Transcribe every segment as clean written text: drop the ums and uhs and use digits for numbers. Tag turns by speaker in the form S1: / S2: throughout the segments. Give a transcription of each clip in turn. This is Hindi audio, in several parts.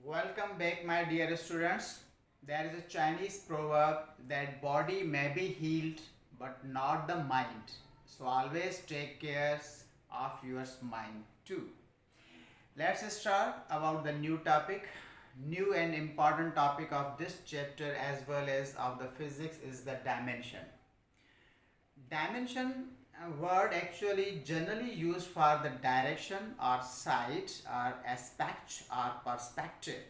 S1: Welcome back, my dear students. There is a Chinese proverb that body may be healed but not the mind. So always take care of your mind too. Let's start about the new topic. New and important topic of this chapter as well as of the physics is the dimension. Dimension word actually generally used for the direction or side or aspect or perspective.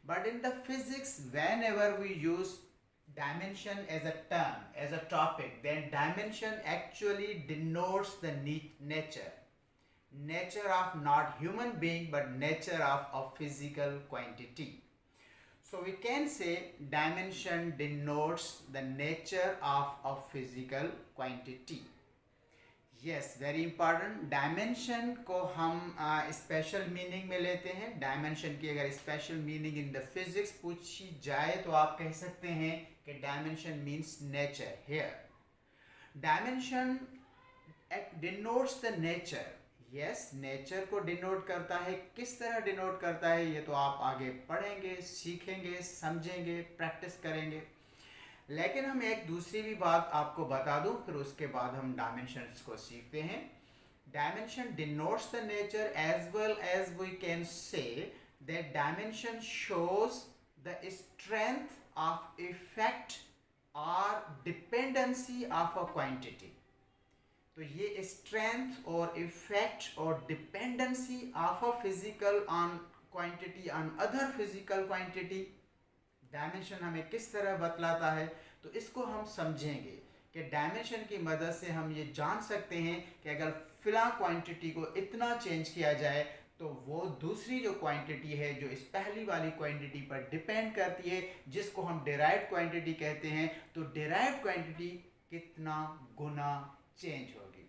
S1: But in the physics, whenever we use dimension as a term, as a topic, then dimension actually denotes the nature. Nature of not human being, but nature of a physical quantity. So we can say dimension denotes the nature of a physical quantity. Yes very important dimension को हम स्पेशल मीनिंग में लेते हैं. डायमेंशन की अगर special meaning in the physics पूछी जाए तो आप कह सकते हैं कि dimension means nature. Here dimension denotes the nature. Yes, nature को डिनोट करता है. किस तरह डिनोट करता है ये तो आप आगे पढ़ेंगे, सीखेंगे, समझेंगे, प्रैक्टिस करेंगे. लेकिन हम एक दूसरी भी बात आपको बता दूं, फिर उसके बाद हम डायमेंशंस को सीखते हैं. Dimension denotes the nature as well as we can say that dimension shows the strength of effect और डिपेंडेंसी ऑफ अ क्वांटिटी. तो ये स्ट्रेंथ और इफेक्ट और dependency of a physical on quantity on other physical quantity, dimension हमें किस तरह बतलाता है, तो इसको हम समझेंगे कि डायमेंशन की मदद से हम ये जान सकते हैं कि अगर फिलहाल क्वांटिटी को इतना चेंज किया जाए तो वो दूसरी जो क्वांटिटी है जो इस पहली वाली क्वांटिटी पर डिपेंड करती है, जिसको हम डिराइव्ड क्वांटिटी कहते हैं, तो डिराइव्ड क्वांटिटी कितना गुना चेंज होगी.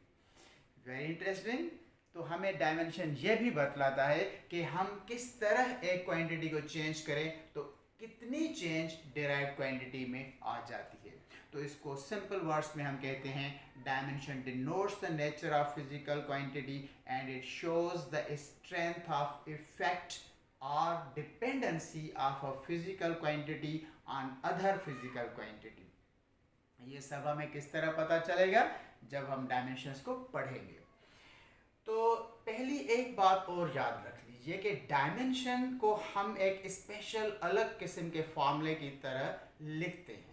S1: Very interesting. तो हमें डायमेंशन ये भी बतलाता है कि हम किस तरह एक क्वांटिटी को चेंज करें तो कितनी चेंज डिराइव्ड क्वांटिटी में आ जाती है. तो इसको सिंपल वर्ड्स में हम कहते हैं dimension denotes the nature of physical quantity and it shows the strength of effect और dependency of a physical quantity on other physical quantity. ये सब हमें किस तरह पता चलेगा जब हम डायमेंशंस को पढ़ेंगे. तो पहली एक बात और याद रख लीजिए कि डायमेंशन को हम एक स्पेशल अलग किस्म के फॉर्मूले की तरह लिखते हैं.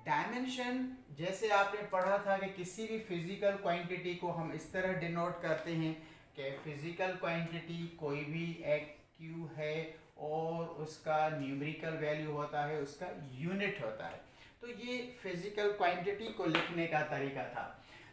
S1: डायमेंशन जैसे आपने पढ़ा था कि किसी भी फिजिकल क्वांटिटी को हम इस तरह डिनोट करते हैं कि फिजिकल क्वांटिटी कोई भी एक क्यू है और उसका न्यूमेरिकल वैल्यू होता है, उसका यूनिट होता है. तो ये फिजिकल क्वांटिटी को लिखने का तरीका था.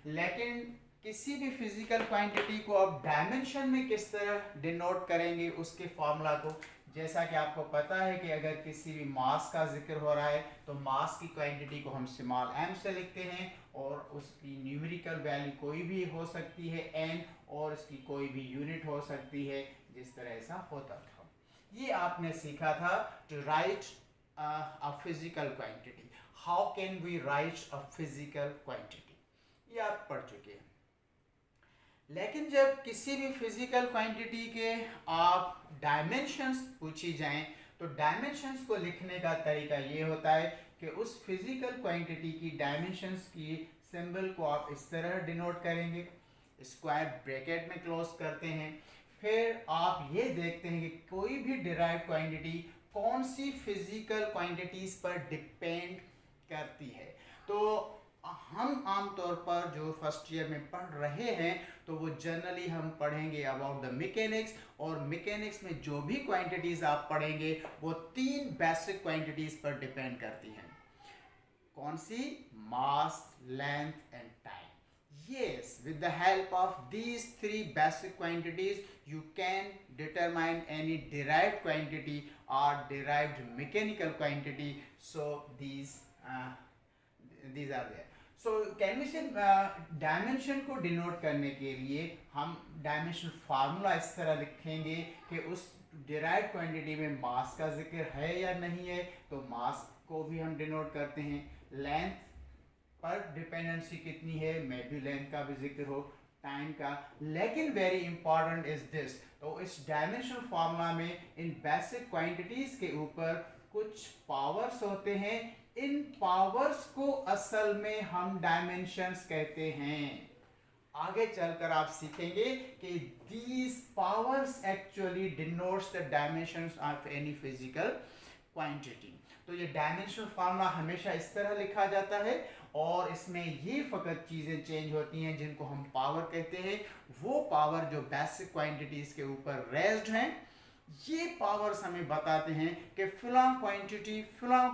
S1: लेकिन किसी भी फिजिकल क्वांटिटी को आप डायमेंशन में किस तरह डिनोट करेंगे उसके फॉर्मूला को, जैसा कि आपको पता है कि अगर किसी भी मास का जिक्र हो रहा है तो मास की क्वांटिटी को हम स्मॉल m से लिखते हैं और उसकी न्यूमेरिकल वैल्यू कोई भी हो सकती है n और इसकी कोई भी यूनिट हो सकती है, जिस तरह ऐसा होता था. ये आपने सीखा था to write a physical quantity. How can we write a physical quantity, ये आप पढ़ चुके हैं. लेकिन जब किसी भी फिजिकल क्वांटिटी के आप डायमेंशंस पूछी जाएं तो डायमेंशंस को लिखने का तरीका ये होता है कि उस फिजिकल क्वांटिटी की डायमेंशंस की सिंबल को आप इस तरह डिनोट करेंगे, स्क्वायर ब्रैकेट में क्लोज करते हैं. फिर आप ये देखते हैं कि कोई भी डिराइव्ड क्वांटिटी कौन सी फिजिकल क्वांटिटीज पर डिपेंड करती है. तो हम आमतौर पर जो फर्स्ट ईयर में पढ़ रहे हैं तो वो जनरली हम पढ़ेंगे अबाउट द मैकेनिक्स, और मैकेनिक्स में जो भी क्वांटिटीज आप पढ़ेंगे वो तीन बेसिक क्वांटिटीज पर डिपेंड करती हैं. कौन सी? Mass, length and time. Yes, with the help of these three basic quantities you can determine any derived quantity or derived mechanical quantity. So these are there. So can we say dimension को डिनोट करने के लिए हम डायमेंशन फार्मूला इस तरह लिखेंगे कि उस डिराइव्ड क्वांटिटी में मास का जिक्र है या नहीं है, तो मास को भी हम डिनोट करते हैं. लेंथ पर डिपेंडेंसी कितनी है, मे भी लेंथ का भी जिक्र हो. टाइम का। लेकिन वेरी इंपॉर्टेंट इज दिस, तो इस डायमेंशनल फार्मूला में इन बेसिक क्वांटिटीज के ऊपर कुछ पावर्स होते हैं। इन पावर्स को असल में हम डायमेंशंस कहते हैं। आगे चलकर आप सीखेंगे कि these powers actually denotes the dimensions of any physical quantity। तो ये डायमेंशनल फार्मूला हमेशा इस तरह लिखा जाता है और इसमें ये फकत चीज़ें चेंज होती हैं जिनको हम पावर कहते हैं। वो पावर जो बेसिक क्वांटिटीज के ऊपर रेज्ड हैं, ये पावर्स हमें बताते हैं कि फिलहाल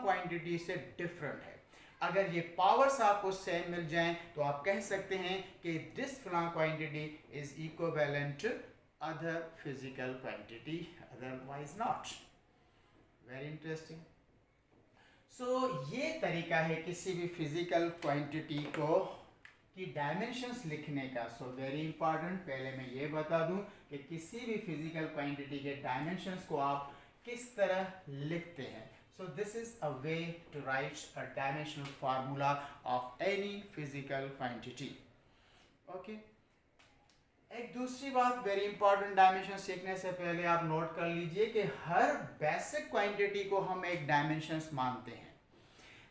S1: क्वांटिटी से डिफरेंट है। अगर ये पावर्स आपको सेम मिल जाएं तो आप कह सकते हैं कि दिस फिलहाल quantity is equivalent to other physical quantity, otherwise not. Very interesting. So ये तरीका है किसी भी फिजिकल क्वांटिटी को की डायमेंशंस लिखने का। सो वेरी इंपॉर्टेंट, पहले मैं ये बता दूं कि किसी भी फिजिकल क्वांटिटी के डायमेंशंस को आप किस तरह लिखते हैं। So this is a way to write a dimensional formula of any physical quantity. Okay. एक दूसरी बात वेरी इंपॉर्टेंट, डायमेंशन सीखने से पहले आप नोट कर लीजिए कि हर बेसिक क्वांटिटी को हम एक डायमेंशंस मानते हैं।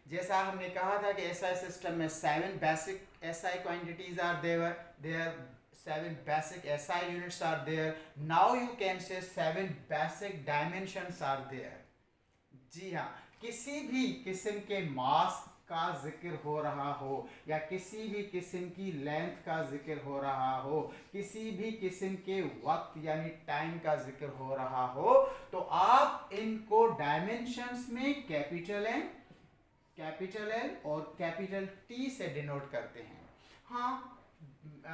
S1: जैसा हमने कहा था कि SI सिस्टम में 7 basic SI quantities are there 7 basic SI units are there. Now you can say 7 basic dimensions are there. जी हाँ, किसी भी किस्म के मास का जिक्र हो रहा हो या किसी भी किस्म की लेंथ का जिक्र हो रहा हो, किसी भी किस्म के वक्त यानी टाइम का जिक्र हो रहा हो, तो आप इनको डायमेंशंस में कैपिटल एन और कैपिटल टी से डिनोट करते हैं। हाँ,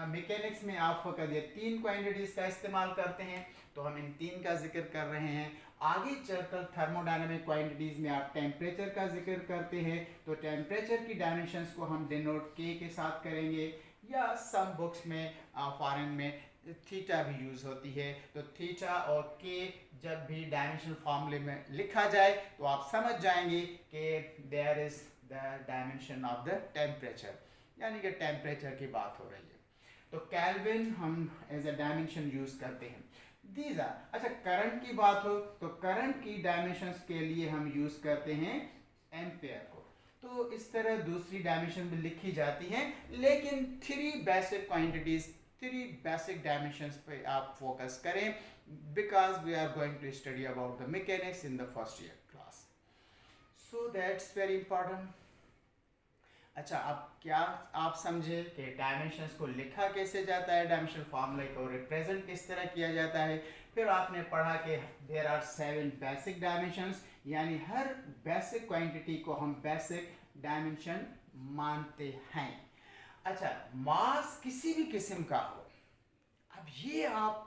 S1: मैकेनिक्स में आप फकत ये 3 क्वांटिटीज का इस्तेमाल करते हैं, तो हम इन 3 का जिक्र कर रहे हैं। आगे चलकर थर्मोडायनामिक क्वांटिटीज में आप टेम्परेचर का जिक्र करते हैं, तो टेम्परेचर की डायमेंशंस को हम डिनोट के साथ करेंगे, या सम बुक्स में फॉरेन में थीटा भी यूज़ होती है। तो थीटा और के जब भी डायमेंशनल फॉर्मूले में लिखा जाए तो आप समझ जाएंगे कि there is the dimension of the temperature, यानी कि टेम्परेचर की बात हो रही है। तो केल्विन हम एज अ डायमेंशन यूज़ करते हैं। दीज आर, अच्छा करंट की बात हो तो करंट की डायमेंशंस के लिए हम यूज़ करते हैं एम्पेयर को। तो इस तरह दूसरी डायमेंशन भी लिखी जाती हैं, लेकिन 3 बेसिक क्वांटिटीज 3 बेसिक डायमेंशंस पे आप फोकस करें, because we are going to study about the mechanics in the first year class, so that's very important. अच्छा, अब क्या आप समझे कि डायमेंशंस को लिखा कैसे जाता है, डायमेंशनल फार्मूले को रिप्रेजेंट किस तरह किया जाता है। फिर आपने पढ़ा कि देयर आर 7 बेसिक डायमेंशंस, यानी हर बेसिक क्वांटिटी को हम बेसिक डायमेंशन मानते हैं। अच्छा, मास किसी भी किस्म का हो, अब ये आप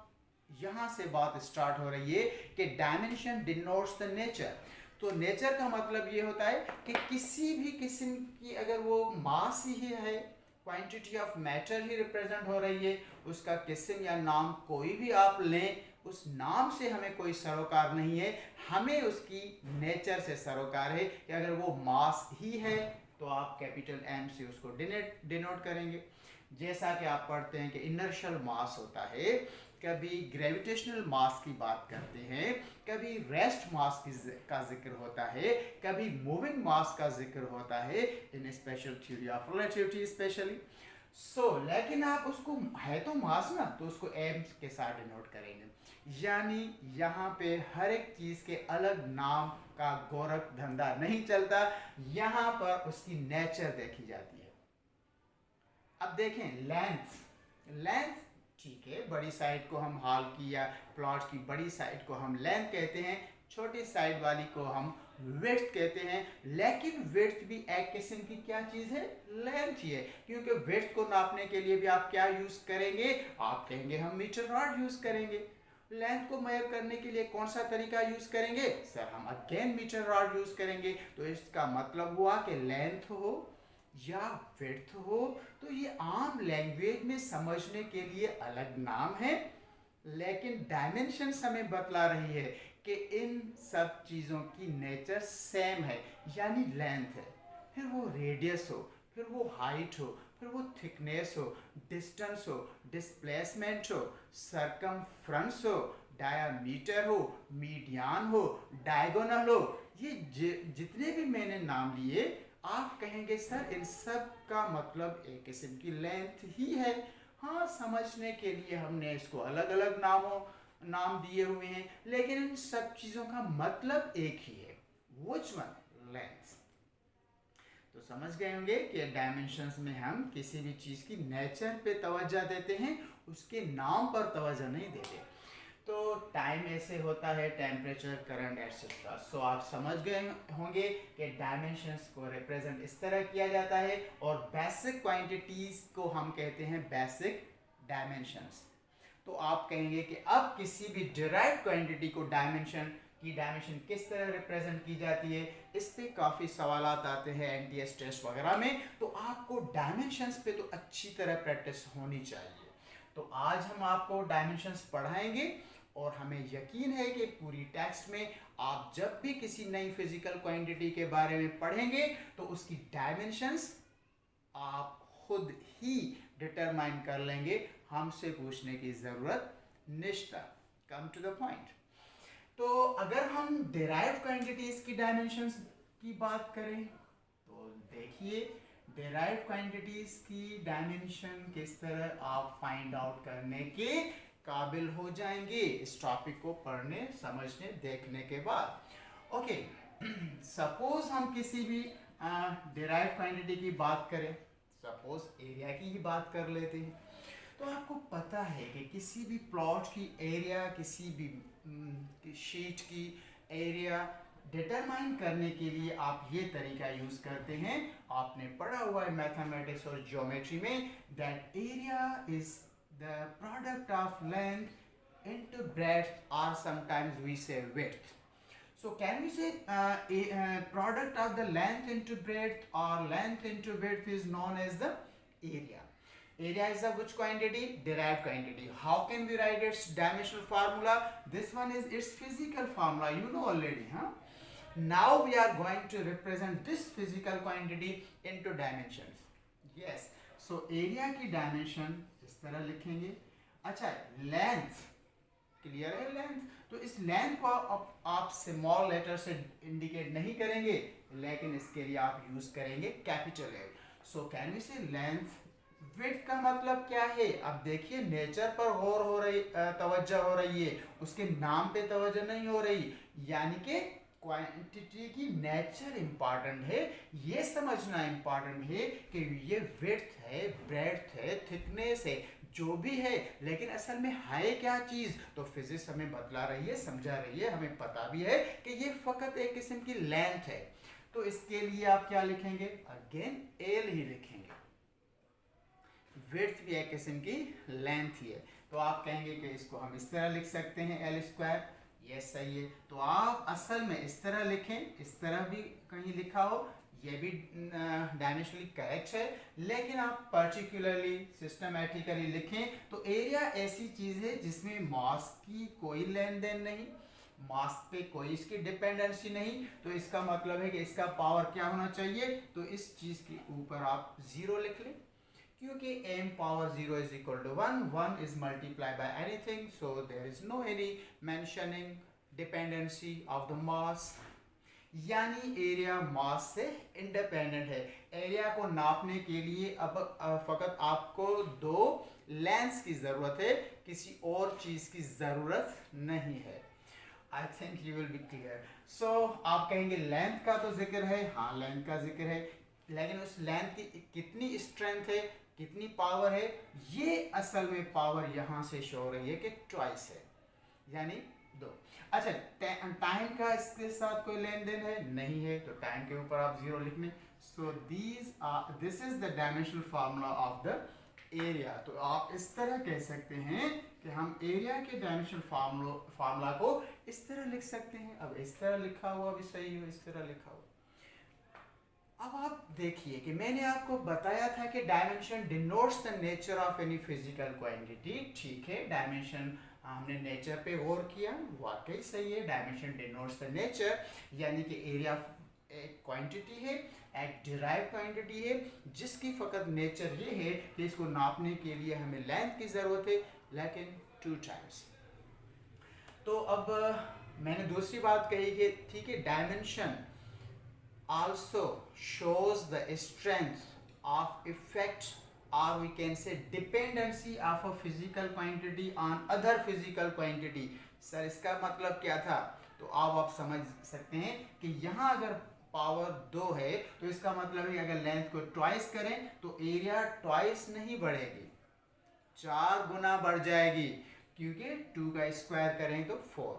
S1: यहाँ से बात स्टार्ट हो रही है कि डायमेंशन डिनोट्स द नेचर। तो नेचर का मतलब ये होता है कि किसी भी किस्म की अगर वो मास ही है, quantity of matter he represent हो रही है, उसका किस्म या नाम कोई भी आप लें, उस नाम से हमें कोई सरोकार नहीं है, हमें उसकी नेचर से सरोकार है कि अगर वो मास ही है तो आप कैपिटल M से उसको डिनोट करेंगे। जैसा कि आप पढ़ते हैं कि इनर्शियल मास होता है, कभी ग्रेविटेशनल मास की बात करते हैं, कभी रेस्ट मास का जिक्र होता है, कभी मूविंग मास का जिक्र होता है in special theory of relativity specially. लेकिन आप उसको है तो मास ना, तो उसको m के साथ डिनोट करेंगे, यानी यहाँ पे हर एक चीज़ के अलग नाम का गोरख धंधा नहीं चलता, यहाँ पर उसकी नेचर देखी जाती है। अब देखें लेंथ ठीक है, बड़ी साइड को हम हॉल की या प्लॉट की बड़ी साइड को हम लेंथ कहते हैं, छोटी साइड वाली को हम विड्थ कहते हैं। लेकिन विड्थ भी एक किस्म की क्या चीज़ है, लेंथ ही है, क्योंकि विड्थ को नापने के लिए भी आप क्या यूज़ करेंगे, आप कहेंगे हम मीटर रॉड यूज़ करेंगे। लेंथ को मेजर करने के लिए कौन सा तरीका यूज़ करेंगे, सर हम अगेन मीटर रॉड यूज़ करेंगे। तो इसका मतलब हुआ कि लेंथ हो या विड्थ हो, तो ये आम लैंग्वेज में समझने के लिए अलग नाम है, लेकिन डायमेंशन हमें बतला रही है कि इन सब चीज़ों की नेचर सेम है, यानी लेंथ है, फिर वो रेडियस हो, फिर वो हाइट हो, फिर वो थिकनेस हो, डिस्टेंस हो, डिस्प्लेसमेंट हो, सरकमफ्रेंस हो, डायामीटर हो, मीडियन हो, डायगोनल हो, ये जितने भी मैंने नाम लिए, आप कहेंगे सर इन सब का मतलब एक किस्म की लेंथ ही है। हाँ, समझने के लिए हमने इसको अलग अलग नाम दिए हुए हैं, लेकिन इन सब चीज़ों का मतलब एक ही है। Which one? लेंथ। तो समझ गए होंगे कि डायमेंशंस में हम किसी भी चीज़ की नेचर पे तवज्जो देते हैं, उसके नाम पर तवज्जो नहीं देते। तो टाइम ऐसे होता है, टेम्परेचर, करंट एटसेट्रा। सो आप समझ गए होंगे कि डायमेंशंस को रिप्रेजेंट इस तरह किया जाता है, और बेसिक क्वांटिटीज को हम कहते हैं बेसिक डायमेंशंस। तो आप कहेंगे कि अब किसी भी डिराइव्ड क्वांटिटी को डायमेंशन किस तरह रिप्रेजेंट की जाती है, इस पे काफ़ी सवाल आते हैं एनटीएस टेस्ट वगैरह में। तो आपको डायमेंशंस पे तो अच्छी तरह प्रैक्टिस होनी चाहिए। तो आज हम आपको डायमेंशंस पढ़ाएंगे, और हमें यकीन है कि पूरी टेक्स्ट में आप जब भी किसी नई फिजिकल क्वांटिटी के बारे में पढ़ेंगे तो उसकी डायमेंशंस आप खुद ही डिटरमाइन कर लेंगे, हमसे पूछने की ज़रूरत निश्चित। Come to the point. तो अगर हम डिराइव्ड क्वांटिटीज की डायमेंशंस की बात करें तो देखिए, डिराइव्ड क्वांटिटीज की डायमेंशन किस तरह आप फाइंड आउट करने के काबिल हो जाएंगे इस टॉपिक को पढ़ने, समझने, देखने के बाद। ओके, सपोज हम किसी भी डिराइव्ड क्वांटिटी की बात करें, सपोज एरिया की ही बात कर लेते हैं। तो आपको पता है कि किसी भी प्लॉट की एरिया, किसी भी शीट की एरिया डिटरमाइन करने के लिए आप ये तरीका यूज करते हैं। आपने पढ़ा हुआ है मैथमेटिक्स और ज्योमेट्री में, that area is the product of length into breadth, or sometimes we say width. So can we say product of the length into breadth or length into width is known as the area. Area is a which quantity? Derived quantity. How can we write its dimensional formula? This one is its physical formula, you know already, huh? Now we are going to represent this physical quantity into dimensions. Yes, so area की dimension इस तरह लिखेंगे। अच्छा, लेंथ क्लियर है? लेंथ, तो इस लेंथ को आप स्मॉल लेटर से इंडिकेट नहीं करेंगे, लेकिन इसके लिए आप यूज करेंगे capital L. So can we say length. Width का मतलब क्या है? अब देखिए, नेचर पर गौर हो रही, तवज्जो हो रही है, उसके नाम पे तवज्जो नहीं हो रही। यानी कि क्वांटिटी की नेचर इंपॉर्टेंट है, ये समझना इंपॉर्टेंट है कि ये विड्थ है, ब्रेड्थ है, थिकनेस है, जो भी है, लेकिन असल में है क्या चीज़? तो फिजिक्स हमें बतला रही है, समझा रही है, हमें पता भी है कि ये फकत एक किस्म की लेंथ है। तो इसके लिए आप क्या लिखेंगे? अगेन एल ही लिखेंगे। विड्थ भी एक किस्म की लेंथ ही है, तो आप कहेंगे कि इसको हम इस तरह लिख सकते हैं, एल स्क्वायर। ये सही है। तो आप असल में इस तरह लिखें, इस तरह भी कहीं लिखा हो, ये भी डायमेंशनली करेक्ट है, लेकिन आप पर्टिकुलरली सिस्टमेटिकली लिखें तो एरिया ऐसी चीज़ है जिसमें मास की कोई लेन देन नहीं, मास पे कोई इसकी डिपेंडेंसी नहीं। तो इसका मतलब है कि इसका पावर क्या होना चाहिए? तो इस चीज़ के ऊपर आप 0 लिख लें, क्योंकि m power 0 is equal to 1 is multiplied by anything, so there is no any mentioning dependency of the mass। यानी एरिया मास से इंडिपेंडेंट है। एरिया को नापने के लिए अब फकत आपको 2 लेंस की ज़रूरत है, किसी और चीज़ की ज़रूरत नहीं है। I think you will be clear. So आप कहेंगे लेंथ का तो जिक्र है, हाँ लेंथ का जिक्र है, लेकिन उस लेंथ की कितनी स्ट्रेंथ है, कितनी पावर है? ये असल में पावर यहाँ से शो हो रही है कि ट्वाइस है, यानी 2। अच्छा, टाइम का इसके साथ कोई लेन देन है? नहीं है, तो टाइम के ऊपर आप 0 लिख लें। सो this is the dimensional formula of the area. तो आप इस तरह कह सकते हैं कि हम एरिया के डायमेंशनल फार्मूला को इस तरह लिख सकते हैं। अब इस तरह लिखा हुआ भी सही हो, इस तरह लिखा हुआ। अब आप देखिए कि मैंने आपको बताया था कि dimension denotes the nature of any physical quantity. ठीक है, डायमेंशन हमने नेचर पे गौर किया, वाकई सही है, डायमेंशन डिनोट्स द नेचर, यानी कि एरिया एक क्वांटिटी है, एक डिराइव क्वांटिटी है, जिसकी फ़कत नेचर ये है कि इसको नापने के लिए हमें लेंथ की ज़रूरत है, लेकिन 2 टाइम्स। तो अब मैंने दूसरी बात कही कि ठीक है, dimension also shows the strength of effect, or we can say dependency of a physical quantity on other physical quantity। Sir इसका मतलब क्या था? तो अब आप समझ सकते हैं कि यहाँ अगर पावर 2 है तो इसका मतलब है अगर लेंथ को ट्वाइस करें तो एरिया ट्वाइस नहीं बढ़ेगी, 4 गुना बढ़ जाएगी, क्योंकि 2 का स्क्वायर करें तो 4।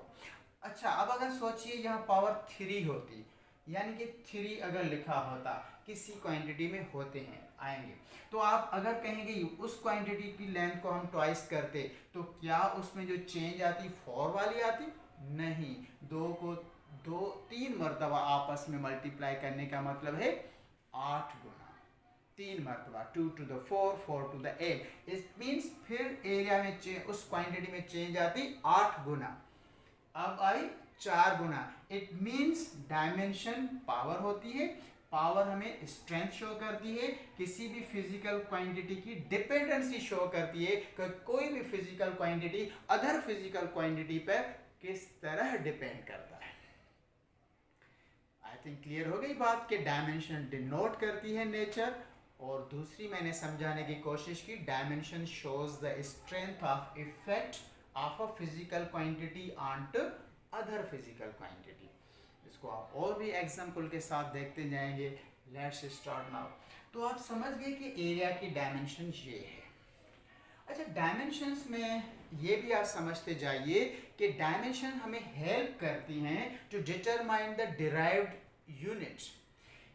S1: अच्छा, अब अगर सोचिए यहाँ पावर 3 होती, यानी कि 3 अगर लिखा होता, किसी क्वांटिटी में होते हैं आएंगे, तो आप अगर कहेंगे उस क्वांटिटी की लेंथ को हम ट्वाइस करते तो क्या उसमें जो चेंज आती 4 वाली आती? नहीं, 2 को 3 मरतबा आपस में मल्टीप्लाई करने का मतलब है 8 गुना, 3 मरतबा, 2 to the 4, 4 to the 8। It means फिर एरिया में उस क्वांटिटी में चेंज आती 8 गुना, अब आई 4 गुना। इट मीन्स डायमेंशन पावर होती है, पावर हमें स्ट्रेंथ शो करती है, किसी भी फिजिकल क्वांटिटी की डिपेंडेंसी शो करती है कि कोई भी physical quantity other physical quantity पर किस तरह डिपेंड करता है। आई थिंक क्लियर हो गई बात कि डायमेंशन डिनोट करती है नेचर, और दूसरी मैंने समझाने की कोशिश की, dimension shows the strength of effect of a physical quantity on to other physical quantity. इसको आप और भी एग्जाम्पल के साथ देखते जाएंगे। Let's start now. तो आप समझ गए कि एरिया की डायमेंशन ये है। अच्छा, डायमेंशंस में ये भी आप समझते जाइए कि डायमेंशन हमें हेल्प करती हैं to determine the derived unit.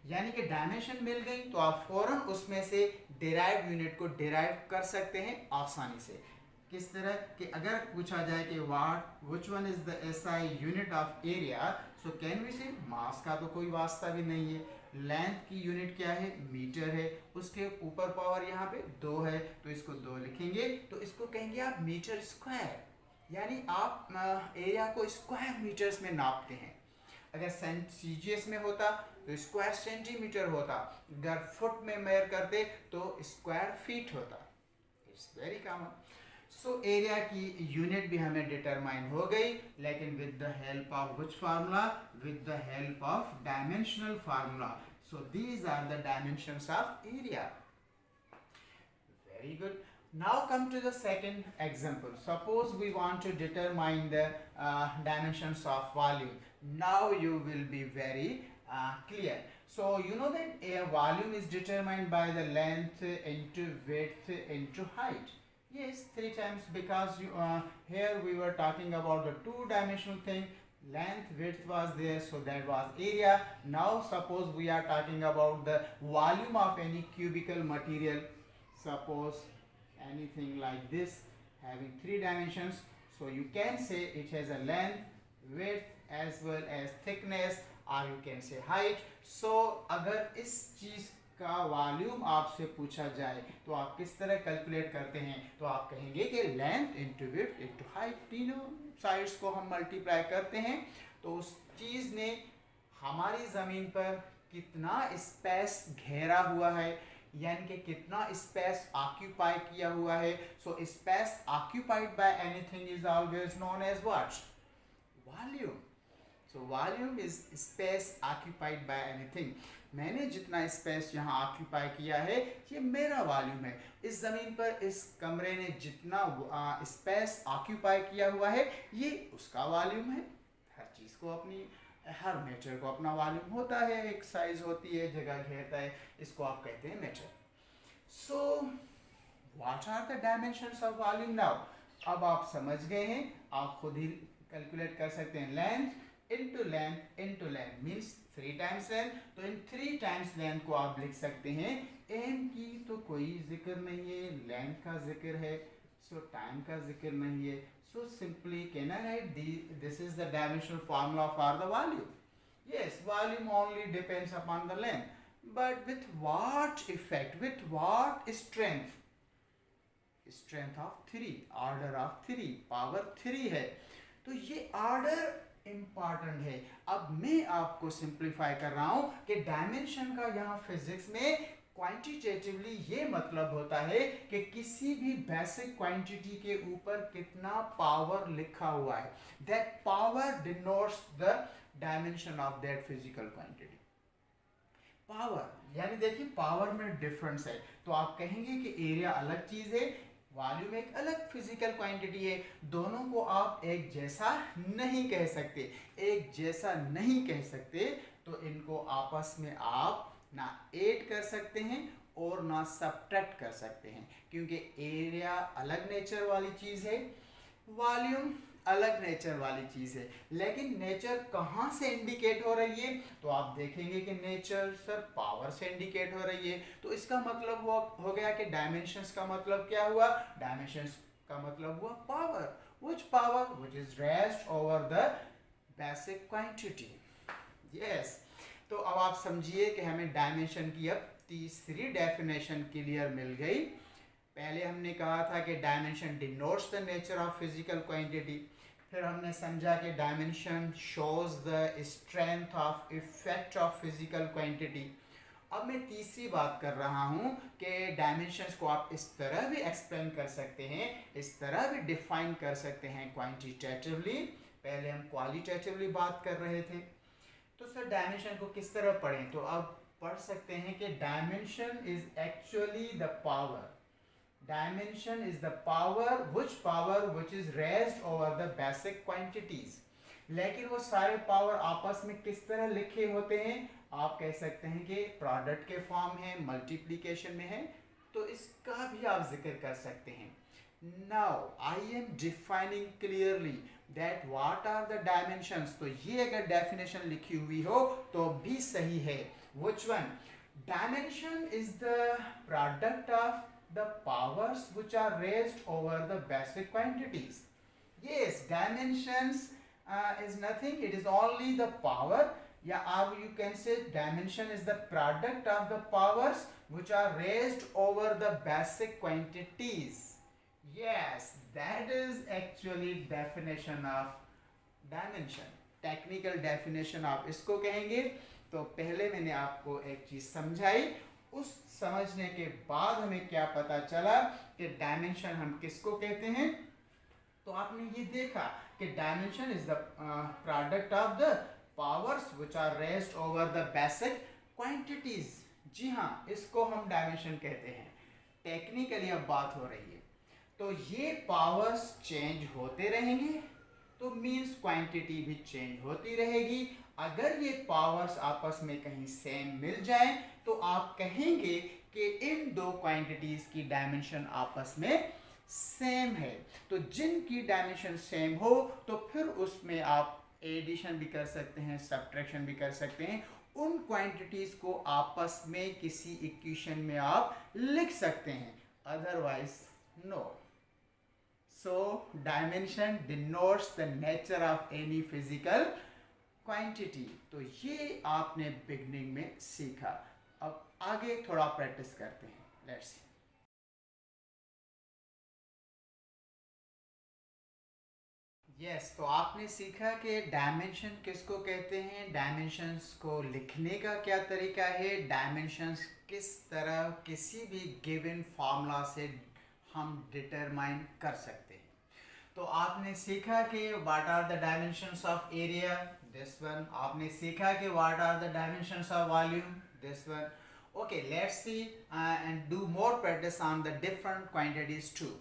S1: यानी कि डायमेंशन मिल गई तो आप फौरन उसमें से डिराइव्ड यूनिट को डिराइव कर सकते हैं आसानी से। किस तरह कि अगर पूछा जाए कि which one is the SI unit of area, so can we say mass का तो कोई वास्ता भी नहीं है, लेंथ की यूनिट क्या है? मीटर है, उसके ऊपर पावर यहाँ पे 2 है तो इसको 2 लिखेंगे, तो इसको कहेंगे आप मीटर स्क्वायर, यानी आप एरिया को स्क्वायर मीटर्स में नापते हैं। अगर सीजीएस में होता तो स्क्वायर सेंटीमीटर होता, अगर फुट में मेजर करते तो स्क्वायर फीट होता। It's very common. So area की यूनिट भी हमें डिटरमाइन हो गई, लेकिन with the help of which formula? With the help of dimensional formula. So these are the dimensions of area. Very good. Now come to the second example. Suppose we want to determine the dimensions of volume. Now you will be very clear. So you know that a volume is determined by the length into width into height. Yes, 3 times, because here we were talking about the 2-dimensional thing. Length, width was there, so that was area. Now suppose we are talking about the volume of any cubical material. Suppose anything like this having 3 dimensions, so you can say it has a length, width as well as thickness, or you can say height. So अगर इस चीज का वॉल्यूम आपसे पूछा जाए तो आप किस तरह कैलकुलेट करते हैं? तो आप कहेंगे कि length into width into height, तीनों साइड्स को हम मल्टीप्लाई करते हैं तो उस चीज़ ने हमारी ज़मीन पर कितना स्पेस घेरा हुआ है, यानी कि कितना स्पेस ऑक्यूपाई किया हुआ है। So space occupied by anything is always known as what? Volume. So volume is space occupied by anything. मैंने जितना स्पेस यहाँ ऑक्यूपाई किया है ये मेरा वॉल्यूम है। इस ज़मीन पर इस कमरे ने जितना स्पेस ऑक्यूपाई किया हुआ है ये उसका वॉल्यूम है। हर चीज़ को अपनी, हर मैटर को अपना वॉल्यूम होता है, एक साइज होती है, जगह घेरता है, इसको आप कहते हैं matter. So what are the dimensions of volume now? अब आप समझ गए हैं, आप खुद ही कैलकुलेट कर सकते हैं। Length into length means 3 times length, तो इन 3 टाइम्स लेंथ को आप लिख सकते हैं। एम की तो कोई जिक्र नहीं है, लेंथ का जिक्र है, सो टाइम का जिक्र नहीं है। So simply can I write this is the dimensional formula for the volume? Yes, volume only depends upon the length, but with what effect, with what strength? Strength of 3, order of 3, power 3 है। तो ये order इम्पॉर्टेंट है। अब मैं आपको सिंप्लीफाई कर रहा हूं कि डायमेंशन का यहाँ फिजिक्स में क्वांटिटेटिवली ये मतलब होता है कि किसी भी बेसिक क्वांटिटी के ऊपर कितना पावर लिखा हुआ है, that power denotes the dimension of that physical quantity. Power यानी देखिए पावर में डिफरेंस है, तो आप कहेंगे कि एरिया अलग चीज है, वॉल्यूम एक अलग फिजिकल क्वांटिटी है, दोनों को आप एक जैसा नहीं कह सकते। एक जैसा नहीं कह सकते तो इनको आपस में आप ना ऐड कर सकते हैं और ना सब्ट्रैक्ट कर सकते हैं, क्योंकि एरिया अलग नेचर वाली चीज है, वॉल्यूम अलग नेचर वाली चीज है। लेकिन नेचर कहाँ से इंडिकेट हो रही है, तो आप देखेंगे कि नेचर सर पावर से इंडिकेट हो रही है। तो इसका मतलब हो गया कि डायमेंशंस का मतलब क्या हुआ, डायमेंशंस का मतलब हुआ power, which is raised over the basic quantity। yes, तो अब आप समझिए कि हमें डायमेंशन की अब तीसरी डेफिनेशन क्लियर मिल गई। पहले हमने कहा था कि dimension denotes the nature of physical quantity, फिर हमने समझा कि dimension shows the strength of effect of physical quantity. अब मैं तीसरी बात कर रहा हूँ कि डायमेंशंस को आप इस तरह भी एक्सप्लेन कर सकते हैं, इस तरह भी डिफाइन कर सकते हैं क्वांटिटेटिवली। पहले हम क्वालिटेटिवली बात कर रहे थे, तो सर डायमेंशन को किस तरह पढ़ें, तो आप पढ़ सकते हैं कि dimension is actually the power, dimension is the power which is raised over the basic quantities। लेकिन वो सारे पावर आपस में किस तरह लिखे होते हैं, आप कह सकते हैं कि प्रोडक्ट के फॉर्म है, मल्टीप्लिकेशन में है, तो इसका भी आप जिक्र कर सकते हैं। Now I am defining clearly that what are the dimensions, तो ये अगर डेफिनेशन लिखी हुई हो तो भी सही है। Which one, dimension is the product of the powers which are raised over the basic quantities। yes, dimensions is nothing, it is only the power, yeah, or you can say dimension is the product of the powers which are raised over the basic quantities। yes, that is actually definition of dimension, technical definition आप इसको कहेंगे। तो पहले मैंने आपको एक चीज समझाई, उस समझने के बाद हमें क्या पता चला कि डायमेंशन हम किसको कहते हैं। तो आपने ये देखा कि dimension is the product of the powers which are raised over the basic quantities. जी हाँ, इसको हम डायमेंशन कहते हैं। टेक्निकली अब बात हो रही है, तो ये पावर्स चेंज होते रहेंगे, तो मीन्स क्वांटिटी भी चेंज होती रहेगी। अगर ये पावर्स आपस में कहीं सेम मिल जाए तो आप कहेंगे कि इन दो क्वांटिटीज की डायमेंशन आपस में सेम है। तो जिनकी डायमेंशन सेम हो तो फिर उसमें आप एडिशन भी कर सकते हैं, सब्ट्रैक्शन भी कर सकते हैं, उन क्वांटिटीज को आपस में किसी इक्वेशन में आप लिख सकते हैं, otherwise no. So dimension denotes the nature of any physical quantity। तो ये आपने बिगनिंग में सीखा। अब आगे थोड़ा प्रैक्टिस करते हैं, लेट्स सी। यस, तो आपने सीखा कि डायमेंशन किसको कहते हैं, डायमेंशंस को लिखने का क्या तरीका है, डायमेंशंस किस तरह किसी भी गिवन फार्मूला से हम डिटरमाइन कर सकते हैं। तो आपने सीखा कि what are the dimensions of area, this one. आपने सीखा कि what are the dimensions of volume, this one. okay, let's see and do more practice on the different quantities too।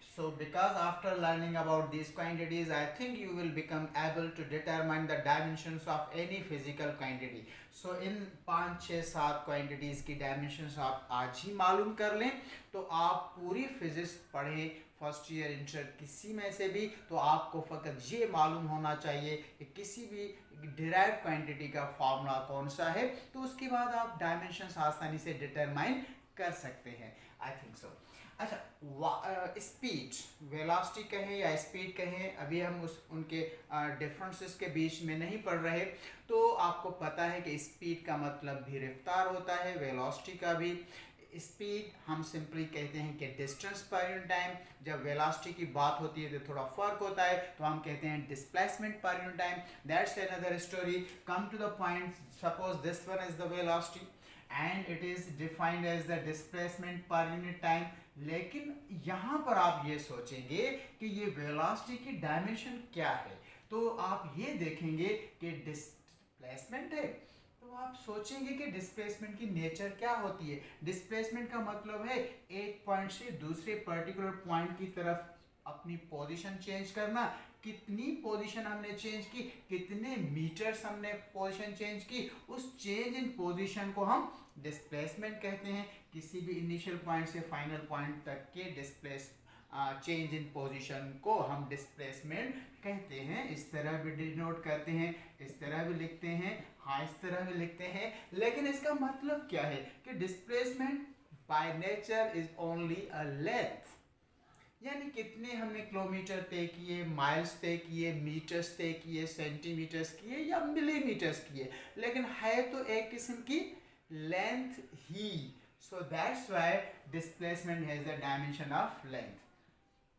S1: so because after learning about these quantities I think you will become able to determine the dimensions of any physical quantity। so in 5 6 7 quantities की dimensions आप आज ही मालूम कर लें, तो आप पूरी फिजिक्स पढ़ें, फर्स्ट ईयर इंटर किसी में से भी, तो आपको फ़कत ये मालूम होना चाहिए कि किसी भी डिराइव्ड क्वांटिटी का फॉर्मूला कौन सा है, तो उसके बाद आप डायमेंशंस आसानी से डिटरमाइन कर सकते हैं। I think so. अच्छा, स्पीड, वेलोसिटी कहें या स्पीड कहें, अभी हम उनके डिफरेंसेस के बीच में नहीं पढ़ रहे। तो आपको पता है कि स्पीड का मतलब भी रफ्तार होता है, वेलोसिटी का भी। स्पीड हम सिंपली कहते हैं कि डिस्टेंस पर यूनिट टाइम, जब वेलोसिटी की बात होती है तो थोड़ा फर्क होता है, तो हम कहते हैं displacement per unit time. That's another story. Come to the point, suppose this one is the velocity and it is defined as the displacement per unit time. लेकिन यहाँ पर आप ये सोचेंगे कि ये वेलोसिटी की डायमेंशन क्या है, तो आप ये देखेंगे कि डिस्प्लेसमेंट है, तो आप सोचेंगे कि डिस्प्लेसमेंट की नेचर क्या होती है। डिस्प्लेसमेंट का मतलब है एक पॉइंट से दूसरे पर्टिकुलर पॉइंट की तरफ अपनी पोजीशन चेंज करना। कितनी पोजीशन हमने चेंज की, कितने मीटर्स हमने पोजीशन चेंज की, उस चेंज इन पोजीशन को हम डिस्प्लेसमेंट कहते हैं। किसी भी इनिशियल पॉइंट से फाइनल पॉइंट तक के चेंज इन पोजीशन को हम डिस्प्लेसमेंट कहते हैं। इस तरह भी डिनोट करते हैं, इस तरह भी लिखते हैं, हाँ इस तरह भी लिखते हैं। लेकिन इसका मतलब क्या है कि displacement by nature is only a length, यानी कितने हमने किलोमीटर तय किए, माइल्स तय किए, मीटर्स तय किए, सेंटीमीटर्स किए या मिलीमीटर्स किए, लेकिन है तो एक किस्म की length he. So that's why displacement has the dimension of length.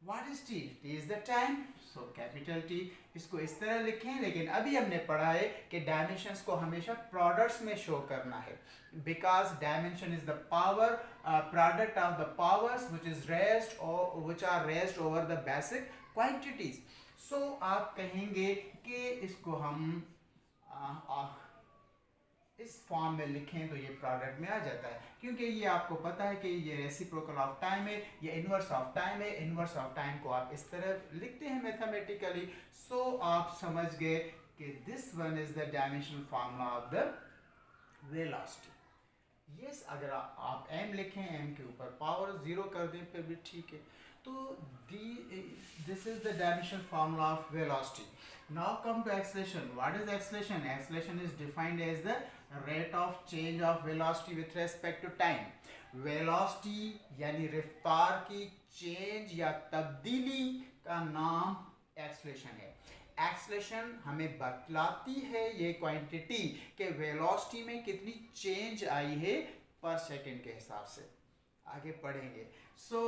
S1: What is t? T is the time. So capital T, इसको इस तरह लिखें। लेकिन अभी हमने पढ़ा है कि डायमेंशंस को हमेशा प्रोडक्ट्स में शो करना है, because dimension is the power product of the powers which are raised over the basic quantities. So आप कहेंगे कि इसको हम इस फॉर्म में लिखें तो ये प्रोडक्ट में आ जाता है, क्योंकि ये आपको पता है कि ये रेसिप्रोकल ऑफ टाइम है, ये इनवर्स ऑफ टाइम है। इनवर्स ऑफ टाइम को आप इस तरह लिखते हैं मैथमेटिकली। सो आप समझ गए कि this one is the dimensional formula of the velocity. Yes, अगर आप m लिखें, m के ऊपर पावर 0 कर दें फिर भी ठीक है। तो this is the dimensional formula of velocity. Now come to acceleration. What is acceleration? Acceleration is defined as the rate of change of velocity with respect to time. Velocity यानी रफ्तार की चेंज या तब्दीली का नाम acceleration है। Acceleration हमें बतलाती है ये क्वांटिटी कि वेलोसिटी में कितनी चेंज आई है पर सेकेंड के हिसाब से। आगे पढ़ेंगे। So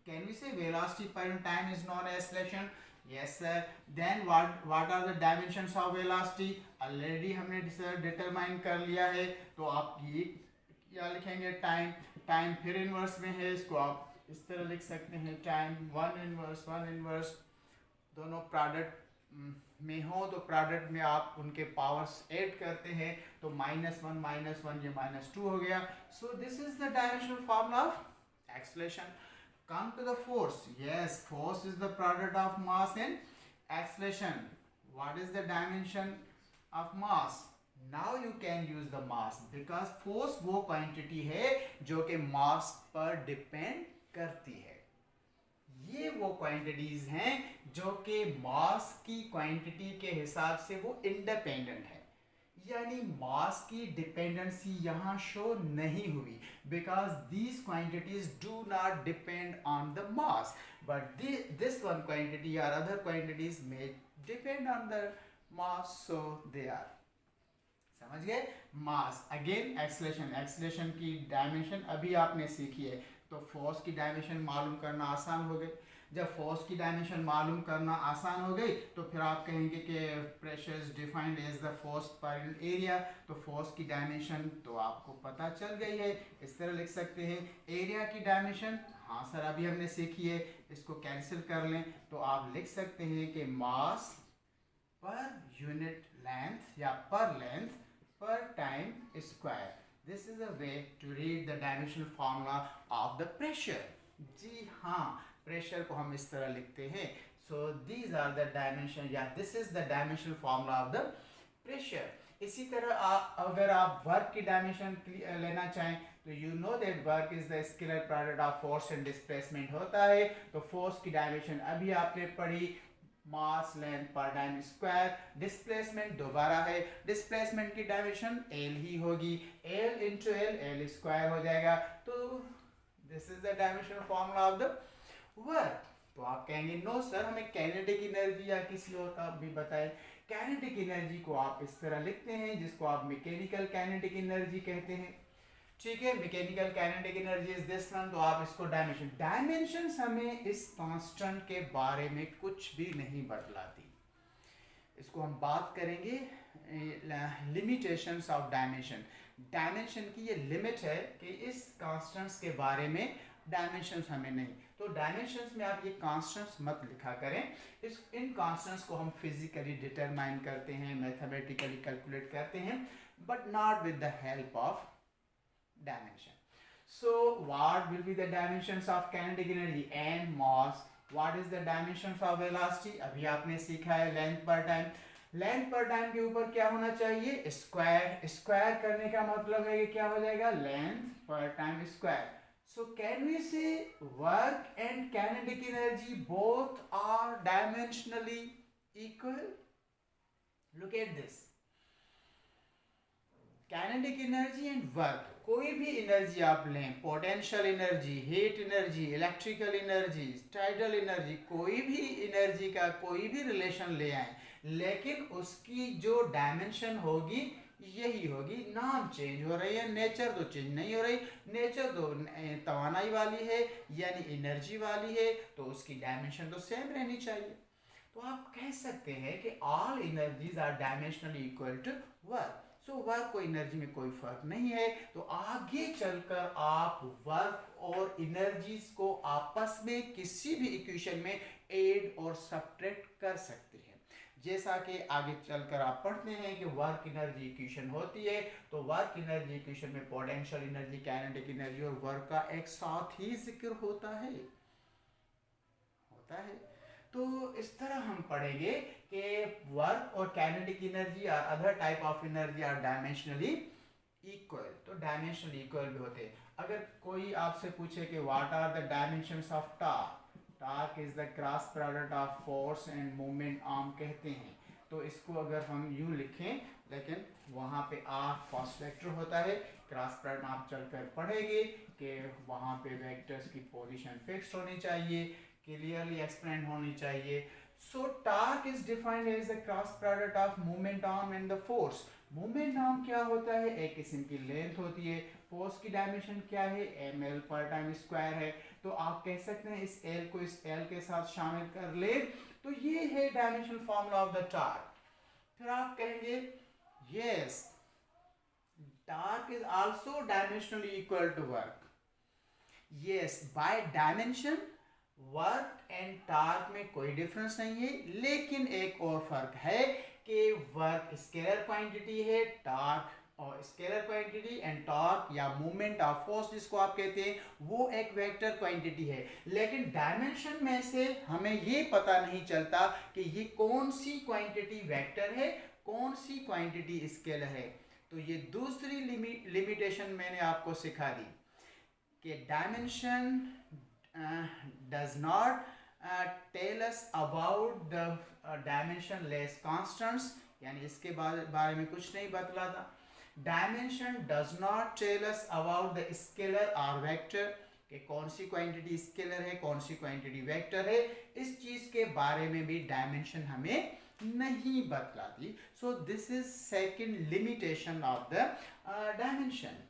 S1: can we say velocity per time is known as acceleration? Yes sir. Then what are the dimensions of velocity? Already हमने डिटरमाइन कर लिया है। तो आप ये क्या लिखेंगे, टाइम फिर इनवर्स में है, इसको आप इस तरह लिख सकते हैं, टाइम वन इनवर्स दोनों प्रोडक्ट में हो तो प्रोडक्ट में आप उनके पावर्स ऐड करते हैं, तो -1 ये -2 हो गया। सो this is the dimensional formula of acceleration. Come to the force. Yes, force is the product of mass and acceleration. What is the dimension of mass? Now you can use the mass because force वो quantity है जो कि mass पर depend करती है। ये वो quantities हैं जो कि mass की quantity के हिसाब से वो independent है, यानी मास की डिपेंडेंसी यहाँ शो नहीं हुई, because these quantities do not depend on the mass, but this one quantity और अदर क्वांटिटीज में depend on the mass, so they are. समझ गए? मास अगेन एक्सेलरेशन की डायमेंशन अभी आपने सीखी है, तो फोर्स की डायमेंशन मालूम करना आसान हो गई। जब फोर्स की डायमेंशन मालूम करना आसान हो गई तो फिर आप कहेंगे कि pressure is defined as the force per area, तो फोर्स की डायमेंशन तो आपको पता चल गई है। इस तरह लिख सकते हैं एरिया की डायमेंशन, हाँ सर अभी हमने सीखी है, इसको कैंसिल कर लें तो आप लिख सकते हैं कि मास पर यूनिट लेंथ या पर लेंथ पर time square. This is a way to read the dimensional formula of the pressure. जी हाँ, प्रेशर को हम इस तरह लिखते हैं। So these are the dimension या this is the dimensional formula of the pressure. इसी तरह अगर आप वर्क की डायमेंशन लेना चाहें तो you know that work is the scalar product of force and displacement होता है। तो फोर्स की डायमेंशन अभी आपने पढ़ी, मास लेंथ पर टाइम स्क्वायर। डिस्प्लेसमेंट दोबारा है, डिस्प्लेसमेंट की डायमेंशन एल ही होगी, एल इंटू एल स्क्वायर हो जाएगा। तो this is the dimensional formula of the work. तो आप कहेंगे नो सर हमें काइनेटिक एनर्जी या किसी और का भी बताएं। काइनेटिक एनर्जी को आप इस तरह लिखते हैं जिसको आप मैकेनिकल काइनेटिक एनर्जी कहते हैं। ठीक है, mechanical kinetic energy is this one, तो आप इसको डायमेंशंस हमें इस कांस्टेंट के बारे में कुछ भी नहीं बतलाती। इसको हम बात करेंगे लिमिटेशंस ऑफ डायमेंशन। डायमेंशन की ये लिमिट है कि इस कांस्टेंट्स के बारे में डायमेंशंस हमें नहीं, तो डायमेंशंस में आप ये कांस्टेंट्स मत लिखा करें। इन कांस्टेंट्स को हम फिजिकली डिटरमाइन करते हैं, मैथमेटिकली कैलकुलेट करते हैं, but not with the help of dimension. So what will be the dimensions of kinetic energy and mass? What is the dimensions of velocity? अभी आपने सीखा है लेंथ पर टाइम। लेंथ पर टाइम के ऊपर क्या होना चाहिए? स्क्वायर। स्क्वायर करने का मतलब है कि क्या हो जाएगा? लेंथ पर time square. So can we say work and kinetic energy both are dimensionally equal? Look at this. Kinetic energy and work, कोई भी एनर्जी आप लें, potential energy, heat energy, electrical energy, tidal energy, कोई भी एनर्जी का कोई भी रिलेशन ले आए, लेकिन उसकी जो डायमेंशन होगी यही होगी। नाम चेंज हो रही है, नेचर तो चेंज नहीं हो रही। नेचर तो तवानाई वाली है यानी एनर्जी वाली है, तो उसकी डायमेंशन तो सेम रहनी चाहिए। तो आप कह सकते हैं कि all energies are dimensionally equal to work. So work को एनर्जी में कोई फर्क नहीं है। तो आगे चलकर आप वर्क और एनर्जीज को आपस में किसी भी इक्वेशन में ऐड और सब्ट्रैक्ट कर सकते हैं। जैसा कि आगे चलकर आप पढ़ते हैं कि वर्क एनर्जी इक्वेशन होती है, तो वर्क एनर्जी इक्वेशन में पोटेंशियल एनर्जी, काइनेटिक एनर्जी और वर्क का एक साथ ही जिक्र होता है। तो इस तरह हम पढ़ेंगे कि वर्क और काइनेटिक एनर्जी और other type of energy are dimensionally equal. तो डायमेंशनली इक्वल भी होते हैं। अगर कोई आपसे पूछे कि what are the dimensions of torque, torque is the cross product of force and movement arm कहते हैं, तो इसको अगर हम यूं लिखें, लेकिन वहाँ पे आर फर्स्ट वेक्टर होता है। क्रॉस प्रोडक्ट आप चलकर पढ़ेंगे कि वहाँ पे वेक्टर्स की पोजीशन फिक्स्ड होनी चाहिए, क्लियरली एक्सप्लेन होनी चाहिए। So torque is defined as the cross product of movement arm and the force. Movement arm क्या होता है? एक किस्म की लेंथ होती है। फोर्स की डायमेंशन क्या है? ml पर टाइम स्क्वायर है। तो आप कह सकते हैं इस l को इस l के साथ शामिल कर ले, तो ये है dimensional formula of the torque. फिर आप कहेंगे yes, torque is also dimensionally equal to work. Yes, by dimension work and torque में कोई डिफरेंस नहीं है, लेकिन एक और फर्क है कि वर्क स्केलर क्वांटिटी है, टॉर्क और स्केलर क्वांटिटी, एंड टॉर्क या मूवमेंट ऑफ फोर्स जिसको आप कहते हैं वो एक वेक्टर क्वांटिटी है। लेकिन डायमेंशन में से हमें ये पता नहीं चलता कि ये कौन सी क्वांटिटी वेक्टर है, कौन सी क्वांटिटी स्केलर है। तो ये दूसरी लिमिटेशन मैंने आपको सिखा दी कि dimension does not tell us about the dimensionless constants, यानी इसके बारे में कुछ नहीं बतलाता। Dimension does not tell us about the scalar or vector, कि कौन सी क्वांटिटी स्केलर है, कौन सी क्वांटिटी वेक्टर है, इस चीज के बारे में भी डायमेंशन हमें नहीं बतलाती। So this is second limitation of the dimension.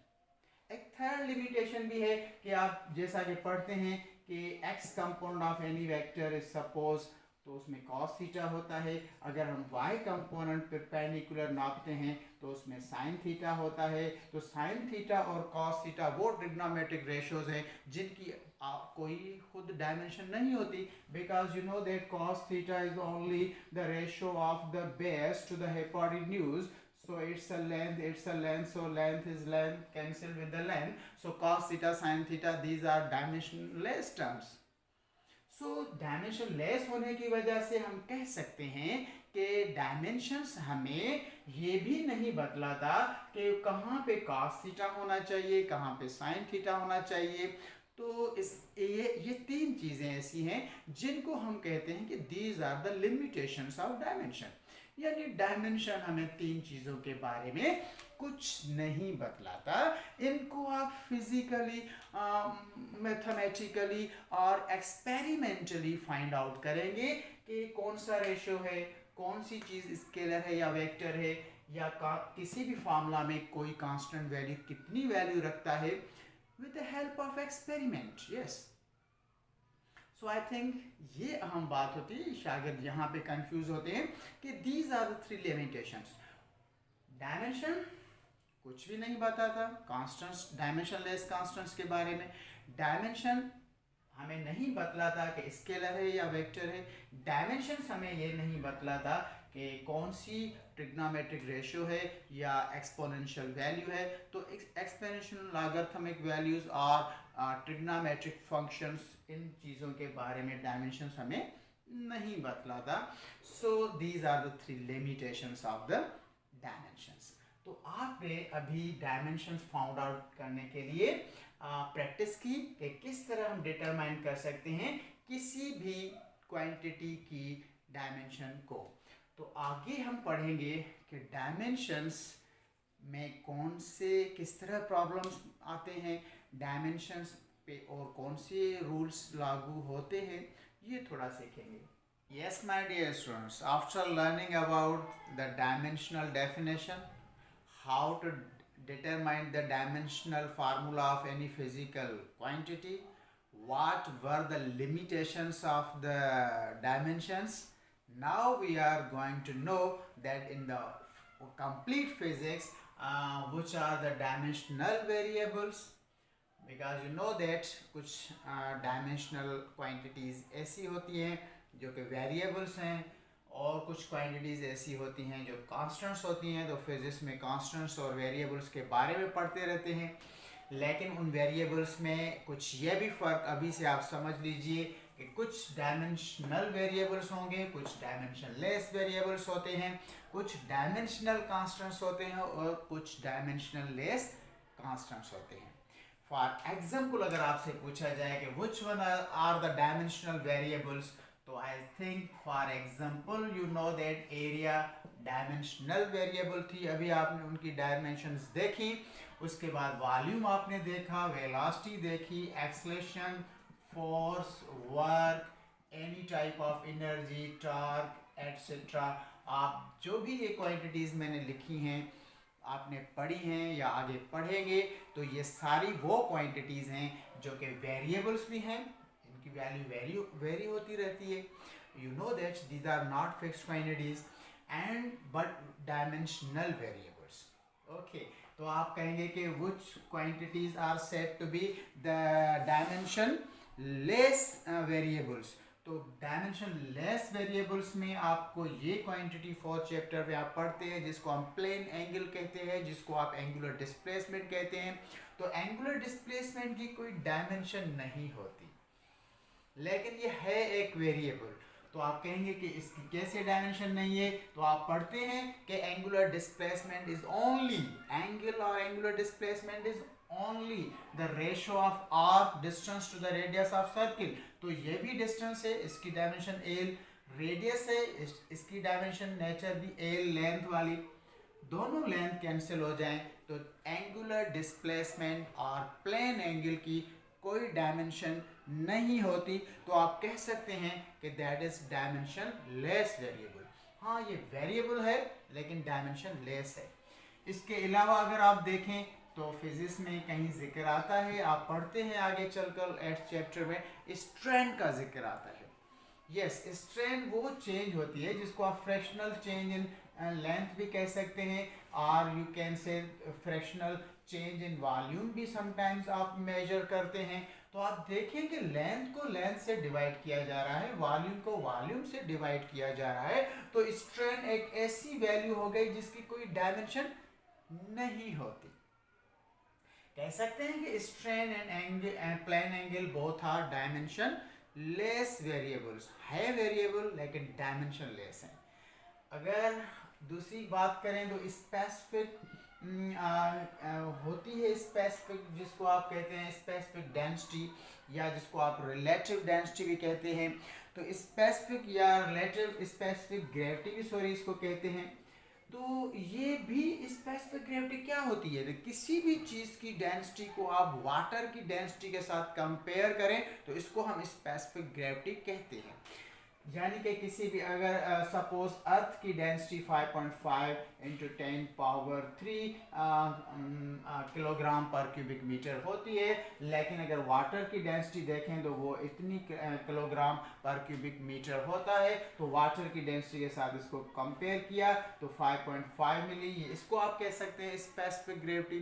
S1: एक थर्ड लिमिटेशन भी है कि आप जैसा कि पढ़ते हैं कि x component of any vector is suppose, तो उसमें cos थीटा होता है। अगर हम y कंपोनेंट परपेंडिकुलर नापते हैं तो उसमें sin थीटा होता है। तो sin थीटा और cos थीटा वो ट्रिग्नोमेट्रिक रेशियोज हैं जिनकी कोई खुद डायमेंशन नहीं होती, because you know that cos theta is only the ratio of the base to the hypotenuse. So it's a length, so length is length, cancel with the length. So cos theta, sin theta, these are dimensionless terms. So dimensionless होने की वजह से हम कह सकते हैं कि डायमेंशंस हमें ये भी नहीं बतलाता कि कहाँ पे cos थीटा होना चाहिए, कहाँ पे sin थीटा होना चाहिए। तो ये तीन चीज़ें ऐसी हैं जिनको हम कहते हैं कि these are the limitations of dimension, यानी डायमेंशन हमें तीन चीज़ों के बारे में कुछ नहीं बतलाता। इनको आप फिजिकली, मैथमेटिकली और एक्सपेरिमेंटली फाइंड आउट करेंगे कि कौन सा रेशियो है, कौन सी चीज़ स्केलर है या वेक्टर है, या किसी भी फार्मूला में कोई कांस्टेंट वैल्यू कितनी वैल्यू रखता है with the help of experiment. Yes, so I think ये अहम बात होती है, शागिर्द यहाँ पे कंफ्यूज होते हैं कि these are the 3 limitations. Dimension कुछ भी नहीं बताता कांस्टेंट्स, डायमेंशनलेस कांस्टेंट्स के बारे में। डायमेंशन हमें नहीं बतलाता कि स्केलर है या वेक्टर है। डायमेंशंस हमें ये नहीं बतलाता कि कौन सी ट्रिग्नोमेट्रिक रेशियो है या एक्सपोनेंशियल वैल्यू है। तो एक्सपोनेंशियल लॉगरिथमिक वैल्यूज और ट्रिग्नोमेट्रिक फंक्शंस, इन चीज़ों के बारे में डायमेंशंस हमें नहीं बतलाता। So these are the 3 limitations of the dimensions. तो आपने अभी डायमेंशंस फाउंड आउट करने के लिए प्रैक्टिस की कि किस तरह हम डिटरमाइन कर सकते हैं किसी भी क्वांटिटी की डायमेंशन को। तो आगे हम पढ़ेंगे कि डायमेंशंस में कौन से किस तरह प्रॉब्लम्स आते हैं, डायमेंशंस पे और कौन से रूल्स लागू होते हैं, ये थोड़ा सीखेंगे। Yes, my dear students, after learning about the dimensional definition, how to determine the dimensional formula of any physical quantity, what were the limitations of the dimensions, now we are going to know that in the complete physics, which are the dimensional variables, because you know that कुछ dimensional quantities ऐसी होती हैं जो कि वेरिएबल्स हैं और कुछ क्वांटिटीज़ ऐसी होती हैं जो कांस्टेंट्स होती हैं। तो फिजिक्स में कांस्टेंट्स और वेरिएबल्स के बारे में पढ़ते रहते हैं, लेकिन उन वेरिएबल्स में कुछ ये भी फ़र्क अभी से आप समझ लीजिए कि कुछ डायमेंशनल वेरिएबल्स होंगे, कुछ डायमेंशनलेस वेरिएबल्स होते हैं, कुछ डायमेंशनल कांस्टेंट्स होते हैं और कुछ डायमेंशनलेस कांस्टेंट्स होते हैं। फॉर एग्जाम्पल अगर आपसे पूछा जाए कि which one are the dimensional variables, तो I think for example you know that area dimensional variable थी, अभी आपने उनकी डायमेंशंस देखी। उसके बाद वॉल्यूम आपने देखा, वेलोसिटी देखी, acceleration, force, work, any type of energy, torque etcetera. आप जो भी ये क्वांटिटीज़ मैंने लिखी हैं आपने पढ़ी हैं या आगे पढ़ेंगे, तो ये सारी वो क्वांटिटीज़ हैं जो कि वेरिएबल्स भी हैं, इनकी वैल्यू वेरी होती रहती है। You know that these are not fixed quantities and but dimensional variables. Okay, तो आप कहेंगे कि which quantities are said to be the dimensionless variables. तो डायमेंशन लेस वेरिएबल्स में आपको ये क्वांटिटी 4 चैप्टर में आप पढ़ते हैं, जिसको हम प्लेन एंगल कहते हैं, जिसको आप एंगुलर डिस्प्लेसमेंट कहते हैं। तो एंगुलर डिस्प्लेसमेंट की कोई डायमेंशन नहीं होती, लेकिन ये है एक वेरिएबल। तो आप कहेंगे कि इसकी कैसे डायमेंशन नहीं है, तो आप पढ़ते हैं कि angular displacement is only, angle और angular displacement is only the ratio of arc distance to the radius of circle. तो ये भी डिस्टेंस है, इसकी डायमेंशन एल, रेडियस है, इसकी डायमेंशन नेचर भी एल, लेंथ वाली, दोनों लेंथ कैंसिल हो जाएं तो एंगुलर डिस्प्लेसमेंट और प्लेन एंगल की कोई डायमेंशन नहीं होती। तो आप कह सकते हैं कि that is dimension less variable. हाँ, ये वेरिएबल है लेकिन डायमेंशन लेस है। इसके अलावा अगर आप देखें तो फिजिक्स में कहीं जिक्र आता है, आप पढ़ते हैं आगे चलकर 8th चैप्टर में, स्ट्रेन का जिक्र आता है। यस, स्ट्रेन वो चेंज होती है जिसको आप फ्रैक्शनल चेंज इन लेंथ भी कह सकते हैं, और you can say fractional change in volume भी समटाइम्स आप मेजर करते हैं। तो आप देखें कि लेंथ को लेंथ से डिवाइड किया जा रहा है, वॉल्यूम को वॉल्यूम से डिवाइड किया जा रहा है। तो स्ट्रेन एक ऐसी वैल्यू हो गई जिसकी कोई डायमेंशन नहीं होती। कह सकते हैं कि strain and angle and plane angle both are dimensionless variables, है वेरिएबल लेकिन डायमेंशन लेस है। अगर दूसरी बात करें तो स्पेसिफिक होती है, स्पेसिफिक जिसको आप कहते हैं स्पेसिफिक डेंसिटी, या जिसको आप रिलेटिव डेंसिटी भी कहते हैं। तो स्पेसिफिक या रिलेटिव स्पेसिफिक ग्रेविटी भी सॉरी इसको कहते हैं। तो ये भी स्पेसिफिक ग्रेविटी क्या होती है? तो किसी भी चीज़ की डेंसिटी को आप वाटर की डेंसिटी के साथ कंपेयर करें तो इसको हम स्पेसिफिक ग्रेविटी कहते हैं। यानी कि किसी भी अगर सपोज अर्थ की डेंसिटी 5.5 इंटू 10 पावर 3 किलोग्राम पर क्यूबिक मीटर होती है, लेकिन अगर वाटर की डेंसिटी देखें तो वो इतनी किलोग्राम पर क्यूबिक मीटर होता है। तो वाटर की डेंसिटी के साथ इसको कंपेयर किया तो 5.5 मिली। इसको आप कह सकते हैं specific gravity.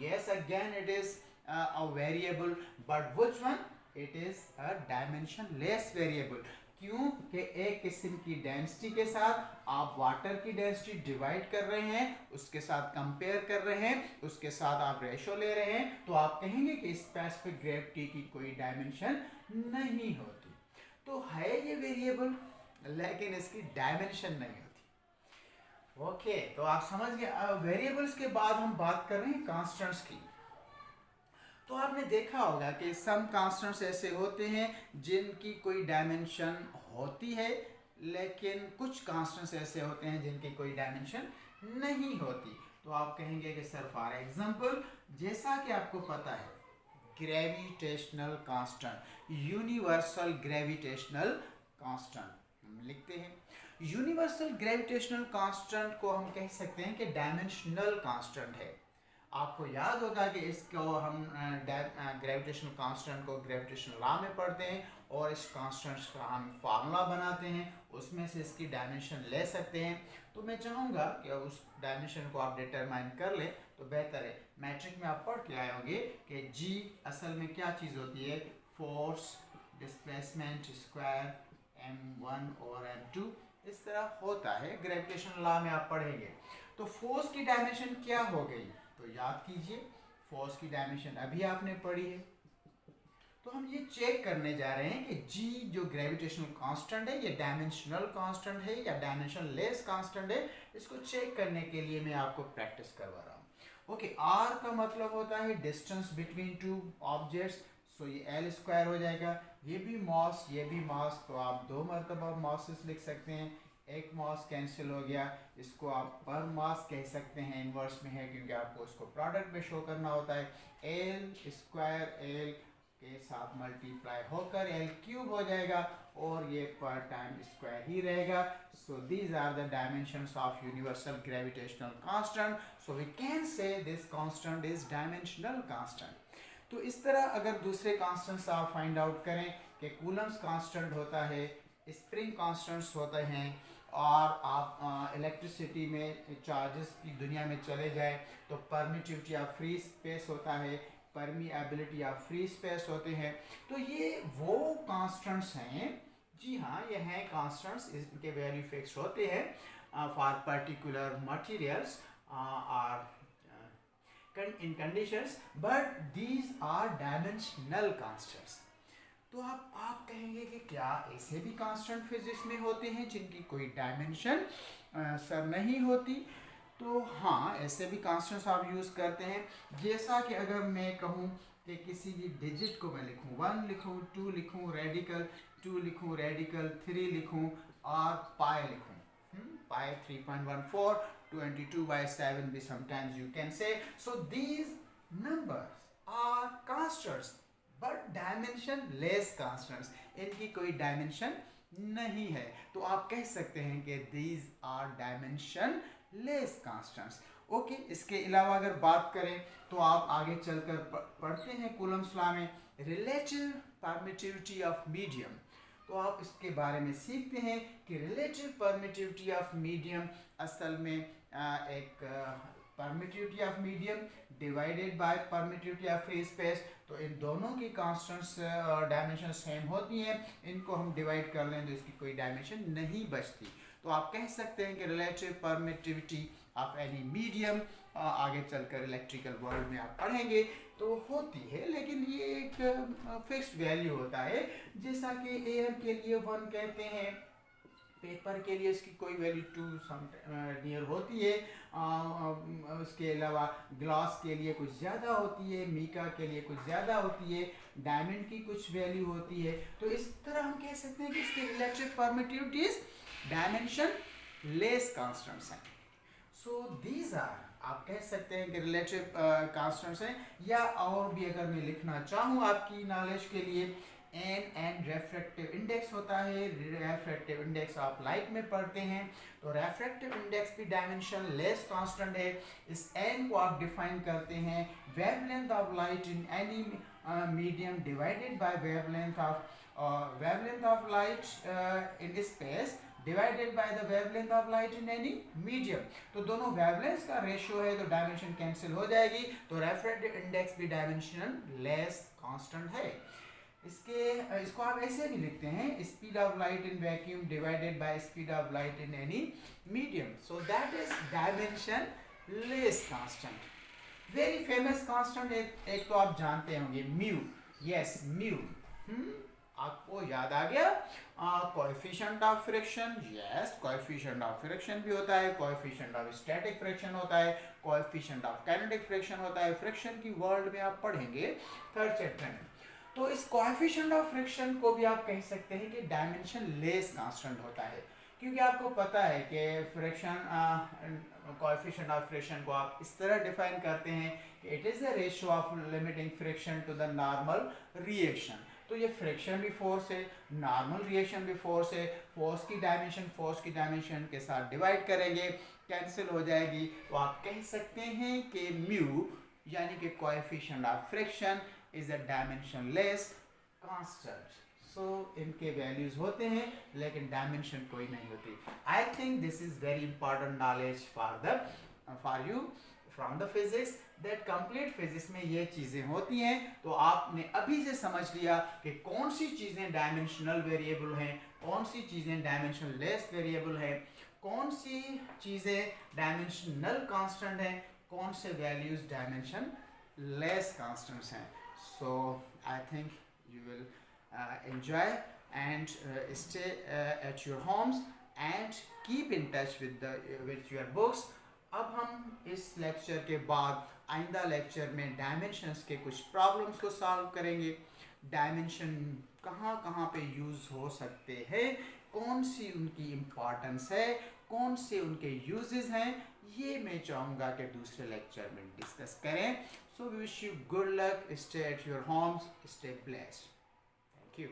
S1: Yes, again it is a variable, but which one? It is a dimensionless variable। क्यों कि एक किस्म की डेंसिटी के साथ आप वाटर की डेंसिटी डिवाइड कर रहे हैं, उसके साथ कंपेयर कर रहे हैं, उसके साथ आप रेशो ले रहे हैं, तो आप कहेंगे कि स्पेसिफिक ग्रेविटी की कोई डायमेंशन नहीं होती। तो है ये वेरिएबल, लेकिन इसकी डायमेंशन नहीं होती। ओके, तो आप समझ गए। वेरिएबल्स के बाद हम बात कर रहे हैं कांस्टेंट्स की। तो आपने देखा होगा कि सम कांस्टेंट्स ऐसे होते हैं जिनकी कोई डायमेंशन होती है, लेकिन कुछ कांस्टेंट्स ऐसे होते हैं जिनकी कोई डायमेंशन नहीं होती। तो आप कहेंगे कि सर फॉर एग्जांपल, जैसा कि आपको पता है gravitational constant, universal gravitational constant हम लिखते हैं। यूनिवर्सल ग्रेविटेशनल कांस्टेंट को हम कह सकते हैं कि डायमेंशनल कांस्टेंट है। आपको याद होगा कि इसको हम ग्रेविटेशनल कांस्टेंट को ग्रेविटेशनल लॉ में पढ़ते हैं और इस कांस्टेंट का हम फार्मूला बनाते हैं, उसमें से इसकी डायमेंशन ले सकते हैं। तो मैं चाहूँगा कि उस डायमेंशन को आप डिटरमाइन कर लें तो बेहतर है। मैट्रिक में आप पढ़ के आए होंगे कि जी असल में क्या चीज़ होती है, फोर्स, डिस्प्लेसमेंट स्क्वायर m1 और m2, इस तरह होता है। ग्रेविटेशनल लॉ में आप पढ़ेंगे। तो फोर्स की डायमेंशन क्या हो गई, तो याद कीजिए फोर्स की डायमेंशन अभी आपने पढ़ी है। तो हम ये चेक करने जा रहे हैं कि जी जो ग्रेविटेशनल कांस्टेंट है ये डायमेंशनल कांस्टेंट है या डायमेंशनलेस कांस्टेंट है। इसको चेक करने के लिए मैं आपको प्रैक्टिस करवा रहा हूँ। ओके, आर का मतलब होता है डिस्टेंस बिटवीन टू ऑब्जेक्ट्स, सो ये एल स्क्वायर हो जाएगा। ये भी मास, ये भी मास, तो आप दो मरतबा मासेस लिख सकते हैं। एक मास कैंसिल हो गया, इसको आप पर मास कह सकते हैं, इन्वर्स में है क्योंकि आपको उसको प्रोडक्ट में शो करना होता है। एल स्क्वायर एल के साथ मल्टीप्लाई होकर एल क्यूब हो जाएगा और ये पर टाइम स्क्वायर ही रहेगा। So these are the dimensions of universal gravitational constant. So we can say this constant is dimensional constant. तो इस तरह अगर दूसरे कांस्टेंट्स आप फाइंड आउट करें कि कूलम्स कांस्टेंट होता है, स्प्रिंग कांस्टेंट्स होते हैं, और आप इलेक्ट्रिसिटी में चार्जेस की दुनिया में चले जाए तो परमिटिविटी ऑफ फ्री स्पेस होता है, परमिएबिलिटी ऑफ फ्री स्पेस होते हैं। तो ये वो कांस्टेंट्स हैं, जी हाँ ये हैं कांस्टेंट्स, इनके वैल्यू फिक्स होते हैं फॉर पर्टिकुलर मटेरियल्स और in conditions, but these are dimensional constants. तो आप कहेंगे कि क्या ऐसे भी कांस्टेंट फिजिक्स में होते हैं जिनकी कोई डायमेंशन सर नहीं होती? तो हाँ, ऐसे भी कांस्टेंट्स आप यूज़ करते हैं। जैसा कि अगर मैं कहूँ कि किसी भी डिजिट को मैं लिखूँ, 1 लिखूँ, 2 लिखूँ, रेडिकल 2 लिखूँ, रेडिकल 3 लिखूँ और पाई लिखूँ, पाई 3.14, 22/7 भी sometimes you can say. So these numbers are constants but dimension less constants, इनकी कोई डायमेंशन नहीं है। तो आप कह सकते हैं कि these are dimensionless constants. Okay, इसके अलावा अगर बात करें तो आप आगे चलकर पढ़ते हैं कूलम्स लॉ में रिलेटिव परमिटिविटी ऑफ मीडियम। तो आप इसके बारे में सीखते हैं कि रिलेटिव परमिटिविटी ऑफ मीडियम असल में एक permittivity of medium divided by permittivity of free space. तो इन दोनों की कांस्टेंट्स डायमेंशन सेम होती हैं, इनको हम डिवाइड कर लें तो इसकी कोई डायमेंशन नहीं बचती। तो आप कह सकते हैं कि relative permittivity of any medium, आगे चलकर इलेक्ट्रिकल वर्ल्ड में आप पढ़ेंगे तो होती है, लेकिन ये एक फिक्स्ड वैल्यू होता है। जैसा कि एयर के लिए 1 कहते हैं, पेपर के लिए इसकी कोई वैल्यू 2 नियर होती है, उसके अलावा ग्लास के लिए कुछ ज़्यादा होती है, मीका के लिए कुछ ज़्यादा होती है, डायमंड की कुछ वैल्यू होती है। तो इस तरह हम कह सकते हैं कि इसके रिलेटिव परमिटिविटीज डायमेंशन लेस कांस्टेंट्स हैं। सो दीज आर, आप कह सकते हैं कि रिलेटिव कांस्टेंट्स हैं। या और भी अगर मैं लिखना चाहूँ आपकी नॉलेज के लिए, एन रेफ्रेक्टिव इंडेक्स होता है। रेफ्रेक्टिव इंडेक्स आप लाइट में पढ़ते हैं, तो रेफ्रेक्टिव इंडेक्स भी डायमेंशन लेस कांस्टेंट है। इस एन को आप डिफाइन करते हैं wavelength of light in any medium divided by wavelength of light in space divided by the wavelength of light in any medium. तो दोनों वेवलेंथ का रेशियो है, तो डायमेंशन कैंसिल हो जाएगी। तो रेफ्रेक्टिव इंडेक्स भी डायमेंशन लेस कांस्टेंट है। इसको आप ऐसे भी लिखते हैं speed of light in vacuum divided by speed of light in any medium. So that is dimension less constant. Very famous constant एक तो आप जानते होंगे म्यू। यस म्यू, आपको याद आ गया। Coefficient of friction, yes coefficient of friction भी होता है, कोएफिशिएंट ऑफ स्टैटिक फ्रिक्शन होता है, कोएफिशिएंट ऑफ काइनेटिक फ्रिक्शन होता है। फ्रिक्शन की वर्ल्ड में आप पढ़ेंगे थर्ड चैप्टर में। तो इस कोएफिशिएंट ऑफ फ्रिक्शन को भी आप कह सकते हैं कि डायमेंशन लेस कांस्टेंट होता है, क्योंकि आपको पता है कि फ्रिक्शन कोएफिशिएंट ऑफ फ्रिक्शन को आप इस तरह डिफाइन करते हैं कि it is the ratio of limiting friction to the normal reaction. तो ये फ्रिक्शन भी फोर्स है, नॉर्मल रिएक्शन भी फोर्स है। फोर्स की डायमेंशन के साथ डिवाइड करेंगे, कैंसिल हो जाएगी। तो आप कह सकते हैं कि म्यू यानी कि coefficient of friction is a dimensionless constant. So इनके वैल्यूज होते हैं लेकिन डायमेंशन कोई नहीं होती। I think this is very important knowledge for you from the physics, that complete physics में ये चीज़ें होती हैं। तो आपने अभी से समझ लिया कि कौन सी चीज़ें डायमेंशनल वेरिएबल हैं, कौन सी चीज़ें डायमेंशन लेस वेरिएबल हैं, कौन सी चीज़ें डायमेंशनल कांस्टेंट हैं, कौन से वैल्यूज डायमेंशन लेस कांस्टेंट्स हैं। So I think you will enjoy and stay at your homes and keep in touch with your books. अब हम इस लेक्चर के बाद आइंदा लेक्चर में डायमेंशंस के कुछ प्रॉब्लम्स को सॉल्व करेंगे। डायमेंशन कहाँ कहाँ पे यूज़ हो सकते हैं, कौन सी उनकी इम्पॉर्टेंस है, कौन से उनके यूजेस हैं, ये मैं चाहूँगा कि दूसरे लेक्चर में डिस्कस करें। So we wish you good luck, stay at your homes, stay blessed. Thank you.